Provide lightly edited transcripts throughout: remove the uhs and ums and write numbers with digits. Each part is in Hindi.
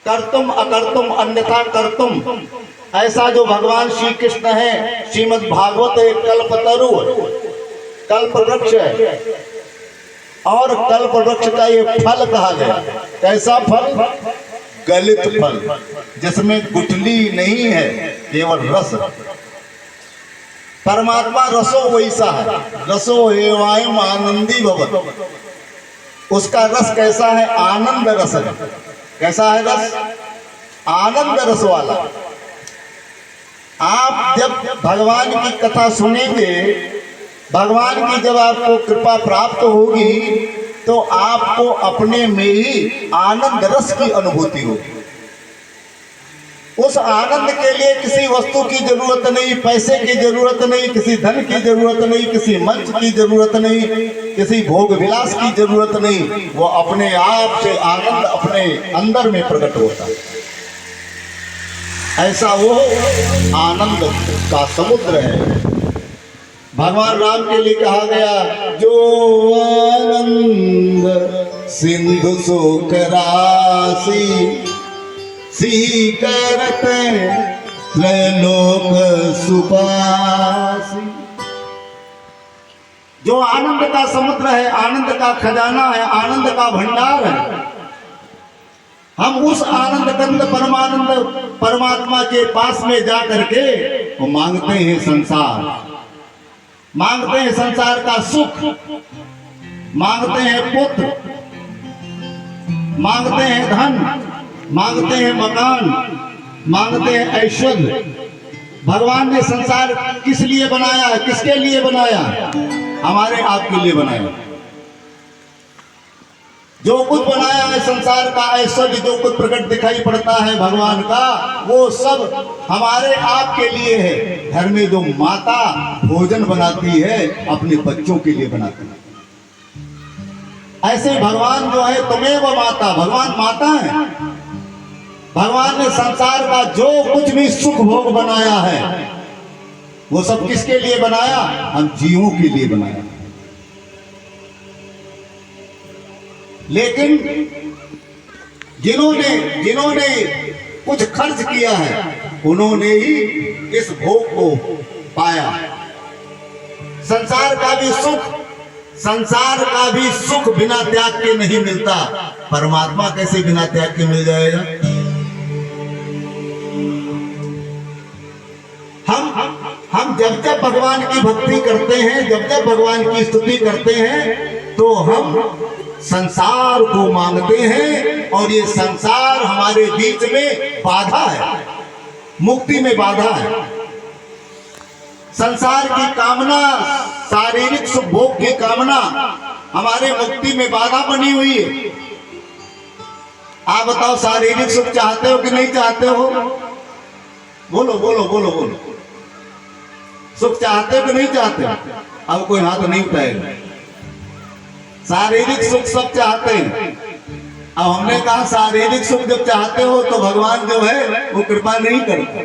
कर्तुम अकर्तुम अन्यथा कर्तुम, ऐसा जो भगवान श्री कृष्ण है। श्रीमद् भागवत एक कल्पतरु, कल्प वृक्ष है, और कल्प वृक्ष का ये फल कहा गया। कैसा फल? गलित फल, जिसमें गुठली नहीं है, केवल रस। परमात्मा रसो वैसा है, रसो एवायम आनंदी भवत। उसका रस कैसा है? आनंद रस है। कैसा है रस? आनंद रस वाला। आप जब भगवान की कथा सुनेंगे, भगवान की जब आपको कृपा प्राप्त होगी, तो आपको अपने में ही आनंद रस की अनुभूति होगी। उस आनंद के लिए किसी वस्तु की जरूरत नहीं, पैसे की जरूरत नहीं, किसी धन की जरूरत नहीं, किसी मंच की जरूरत नहीं, किसी भोग विलास की जरूरत नहीं। वो अपने आप से आनंद अपने अंदर में प्रकट होता है। ऐसा वो आनंद का समुद्र है। भगवान राम के लिए कहा गया, जो आनंद सिंधु सुख राशि, सी करत त्रैलोक सुबासी। जो आनंद का समुद्र है, आनंद का खजाना है, आनंद का भंडार है। हम उस आनंद कंद परमानंद परमात्मा के पास में जा करके वो मांगते हैं संसार, मांगते हैं संसार का सुख, मांगते हैं पुत्र, मांगते हैं धन, मांगते हैं मकान, मांगते हैं ऐश्वर्य। भगवान ने संसार किस लिए बनाया है? किसके लिए बनाया? हमारे आपके लिए बनाया। जो कुछ बनाया है संसार का ऐश्वर्य, जो कुछ प्रकट दिखाई पड़ता है भगवान का, वो सब हमारे आपके लिए है। घर में जो माता भोजन बनाती है, अपने बच्चों के लिए बनाती है। ऐसे भगवान जो है, तुम्हें वो माता, भगवान माता है। भगवान ने संसार का जो कुछ भी सुख भोग बनाया है, वो सब किसके लिए बनाया? हम जीवों के लिए बनाया। लेकिन जिन्होंने कुछ खर्च किया है, उन्होंने ही इस भोग को पाया। संसार का भी सुख बिना त्याग के नहीं मिलता। परमात्मा कैसे बिना त्याग के मिल जाएगा? हम जब जब भगवान की भक्ति करते हैं, जब जब भगवान की स्तुति करते हैं, तो हम संसार को मांगते हैं, और ये संसार हमारे बीच में बाधा है, मुक्ति में बाधा है। संसार की कामना, शारीरिक सुख भोग की कामना हमारे मुक्ति में बाधा बनी हुई है। आप बताओ, शारीरिक सुख चाहते हो कि नहीं चाहते हो? बोलो बोलो बोलो बोलो। सुख चाहते हो कि नहीं चाहते? अब कोई हाथ नहीं उठाएगा। शारीरिक सुख सब चाहते हैं। अब हमने कहा शारीरिक सुख जब चाहते हो, तो भगवान जो है वो कृपा नहीं करता।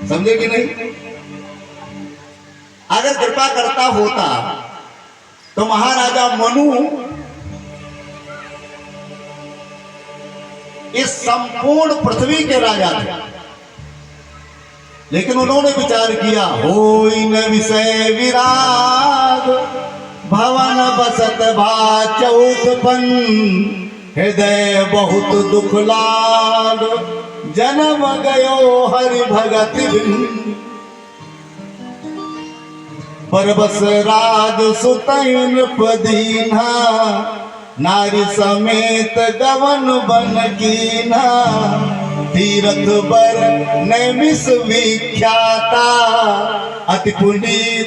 समझे कि नहीं? अगर कृपा करता होता तो महाराजा मनु इस संपूर्ण पृथ्वी के राजा थे। लेकिन उन्होंने विचार किया, होई न विषय विराग, भवन बसत भा चौथपन, हृदय बहुत दुख लाग, जन्म गयो हरि भगत बिन, परबस राज सुतैन पदीना, नारी समेत गवन बन कीना, तीरथ बर नैमिष विख्याता, अति पुनीत